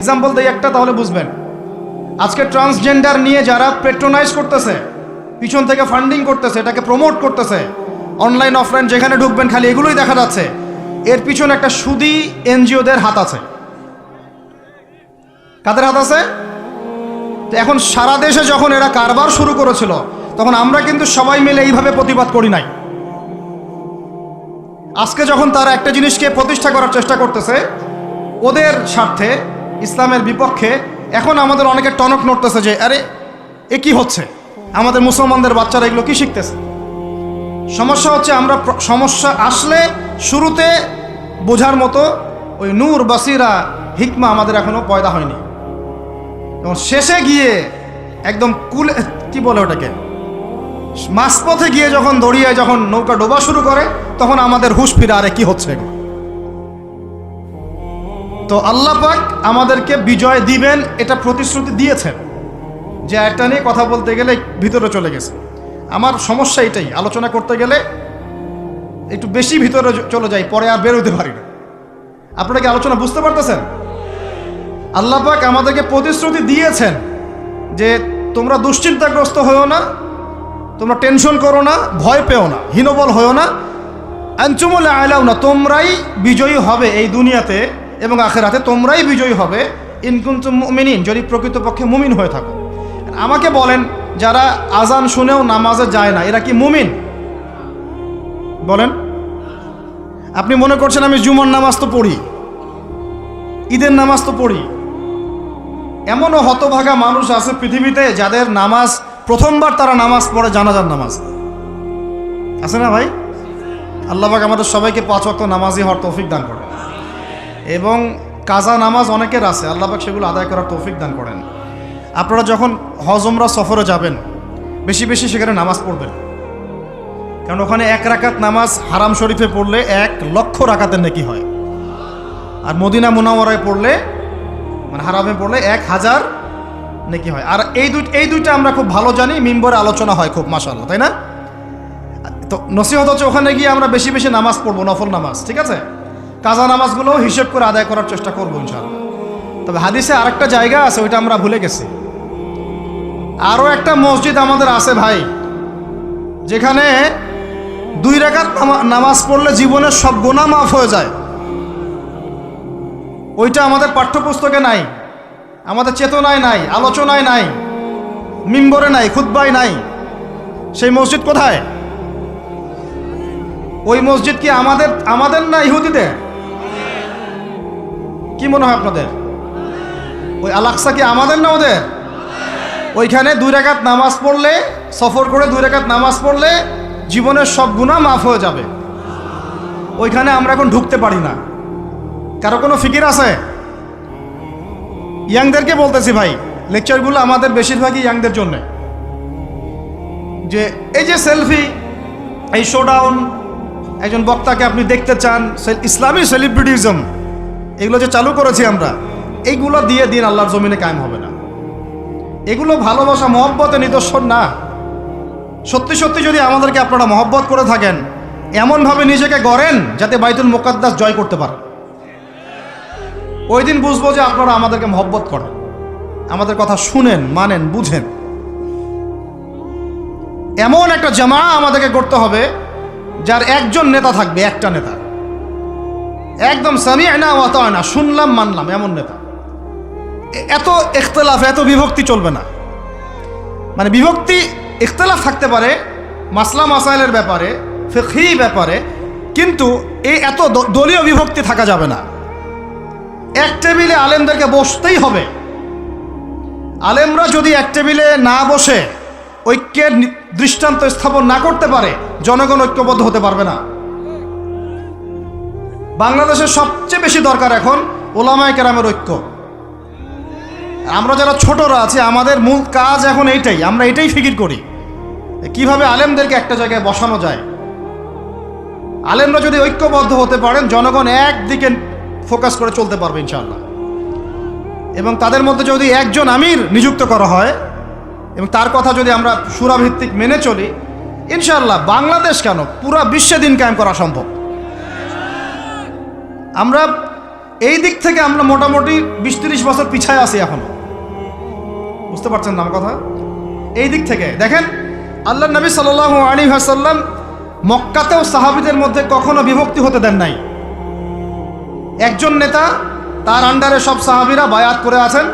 Example দেই একটা, তাহলে বুঝবেন। আজকে ট্রান্সজেন্ডার নিয়ে যারা পেট্রোনাইজ করতেছে, পিছন থেকে ফান্ডিং করতেছে, এটাকে প্রমোট করতেছে, অনলাইন অফলাইন যেখানে ঢুকবেন খালি এগুলোই দেখা যাচ্ছে, এর পিছনে একটা সুদী এনজিওদের হাত আছে। কাদের হাত আছে? তো এখন সারা দেশে যখন এরা কারবার শুরু করেছিল, তখন আমরা কিন্তু সবাই মিলে এইভাবে প্রতিবাদ করি নাই। আজকে যখন তারা একটা জিনিসকে প্রতিষ্ঠা করার চেষ্টা করতেছে ওদের স্বার্থে, ইসলামের বিপক্ষে, এখন আমাদের অনেকে টনক নড়তেছে যে আরে এ কি হচ্ছে, আমাদের মুসলমানদের বাচ্চারা এগুলো কি শিখতেছে। সমস্যা হচ্ছে আমরা সমস্যা আসলে শুরুতে বোঝার মতো ওই নূর, বাসিরা, হিকমা আমাদের এখনো পয়দা হয়নি। এবং শেষে গিয়ে একদম কুলে কি বলে ওটাকে, মাঝপথে গিয়ে যখন দড়িয়ে যখন নৌকা ডোবা শুরু করে, তখন আমাদের হুঁশ ফিরে আরে কি হচ্ছে। তো আল্লাহ পাক আমাদেরকে বিজয় দিবেন, এটা প্রতিশ্রুতি দিয়েছেন। যে একটা নিয়ে কথা বলতে গেলে ভিতরে চলে গেছে। আমার সমস্যা এটাই, আলোচনা করতে গেলে একটু বেশি ভিতরে চলে যাই, পরে আর বেরোতে পারি না। আপনারা কি আলোচনা বুঝতে পারতেছেন? আল্লাহ পাক আমাদেরকে প্রতিশ্রুতি দিয়েছেন যে তোমরা দুশ্চিন্তাগ্রস্ত হয়েও না, তোমরা টেনশন করো না, ভয় পেও না, হীনবল হয়েও না, আনতুমুল আ'লাউনা, তোমরাই বিজয়ী হবে এই দুনিয়াতে এবং আখিরাতে, তোমরাই বিজয়ী হবে ইন কুনতুম মুমিনিন, যদি প্রকৃতপক্ষে মুমিন হয়ে থাকো। আমাকে বলেন, যারা আজান শুনেও নামাজে যায় না, এরা কি মুমিন? বলেন। আপনি মনে করছেন আমি জুমার নামাজ তো পড়ি, ঈদের নামাজ তো পড়ি। এমনও হতভাগা মানুষ আছে পৃথিবীতে যাদের নামাজ প্রথমবার তারা নামাজ পড়ে জানাজার নামাজ। আছে না ভাই? আল্লাহ পাক আমাদের সবাইকে 5 ওয়াক্ত নামাজি হওয়ার তৌফিক দান করেন। এবং কাজা নামাজ অনেকের আছে, আল্লাহ পাক সেগুলো আদায় করার তৌফিক দান করেন। আপনারা যখন হজ উমরা সফরে যাবেন, বেশি বেশি সেখানে নামাজ পড়বেন, কারণ ওখানে 1 রাকাত নামাজ হারাম শরীফে পড়লে 1 লক্ষ রাকাতের নেকি হয়। আর মদিনা মুনাওয়ারায় পড়লে, মানে হারামে পড়লে 1000 নেকি হয়। আর এই দুইটা আমরা খুব ভালো জানি, মিম্বরে আলোচনা হয় খুব, মাশাআল্লাহ, তাই না? তো নসিহত হচ্ছে ওখানে গিয়ে আমরা বেশি বেশি নামাজ পড়বো, নফল নামাজ, ঠিক আছে? কাজা নামাজগুলো হিসেব করে আদায় করার চেষ্টা করবো ইনশাআল্লাহ। তবে হাদিসে আরেকটা জায়গা আছে, ওইটা আমরা ভুলে গেছি। আরও একটা মসজিদ আমাদের আছে ভাই, যেখানে 2 রাকাত নামাজ পড়লে জীবনের সব গুনাহ মাফ হয়ে যায়। ওইটা আমাদের পাঠ্যপুস্তকে নাই, আমাদের চেতনায় নাই, আলোচনায় নাই, মিম্বরে নাই, খুতবায় নাই। সেই মসজিদ কোথায়? ওই মসজিদ কি আমাদের না ইহুদিদের? কি মনে হয় আপনাদের? ওই আল আকসা কি আমাদের না ওদের? ওইখানে 2 রাকাত নামাজ পড়লে, সফর করে 2 রাকাত নামাজ পড়লে জীবনের সব গুনাহ মাফ হয়ে যাবে। ওইখানে আমরা এখন ঢুকতে পারি না। কারো কোনো ফিকির আছে? ইয়াংদেরকে বলতেছি ভাই, লেকচারগুলো আমাদের বেশিরভাগই ইয়াংদের জন্য। যে এই যে সেলফি, এই শোডাউন, একজন বক্তাকে আপনি দেখতে চান, ইসলামী সেলিব্রিটিজম, এগুলো যে চালু করেছি আমরা, এইগুলো দিয়ে দিন আল্লাহর জমিনে কায়েম হবে না। এগুলো ভালোবাসা মহব্বতের নিদর্শন না। সত্যি সত্যি যদি আমাদেরকে আপনারা মহব্বত করে থাকেন, এমনভাবে নিজেকে গড়েন যাতে বাইতুল মুকাদ্দাস জয় করতে পারেন। ওই দিন বুঝবো যে আপনারা আমাদেরকে মহব্বত করেন, আমাদের কথা শুনেন, মানেন, বুঝেন। এমন একটা জামা আমাদেরকে করতে হবে যার একজন নেতা থাকবে, একটা নেতা, একদম সামি'না ওয়া আতা'না, শুনলাম মানলাম, এমন নেতা। এত ইখতিলাফ, এত বিভক্তি চলবে না। মানে বিভক্তি, ইখতিলাফ থাকতে পারে মাসলা মাসাইলের ব্যাপারে, ফিকহি ব্যাপারে, কিন্তু এই এত দলীয় বিভক্তি থাকা যাবে না। এক টেবিলে আলেমদেরকে বসতেই হবে। আলেমরা যদি এক টেবিলে না বসে ঐক্যের দৃষ্টান্ত স্থাপন না করতে পারে, জনগণ ঐক্যবদ্ধ হতে পারবে না। বাংলাদেশের সবচেয়ে বেশি দরকার এখন ওলামায়ে কেরামের ঐক্য। আমরা যারা ছোটরা আছি, আমাদের মূল কাজ এখন এইটাই, আমরা এটাই ফিকির করি কিভাবে আলেমদেরকে একটা জায়গায় বসানো যায়। আলেমরা যদি ঐক্যবদ্ধ হতে পারেন, জনগণ একদিকে ফোকাস করে চলতে পারবে ইনশাআল্লাহ। এবং তাদের মধ্যে যদি একজন আমির নিযুক্ত করা হয় এবং তার কথা যদি আমরা সূরাভিত্তিক মেনে চলি, ইনশাআল্লাহ বাংলাদেশ কেন, পুরা বিশ্বে দিন কায়েম করা সম্ভব। আমরা এই দিক থেকে আমরা মোটামুটি 20-30 বছর পিছায় আছি এখনো। বুঝতে পারছেন না আমার কথা? এই দিক থেকে দেখেন, আল্লাহ নবী সাল্লাল্লাহু আলাইহি ওয়াসাল্লাম মক্কাতেও সাহাবীদের মধ্যে কখনো বিভক্তি হতে দেন নাই। একজন নেতা, তার আন্ডারে সব সাহাবীরা বায়াত করে আছেন।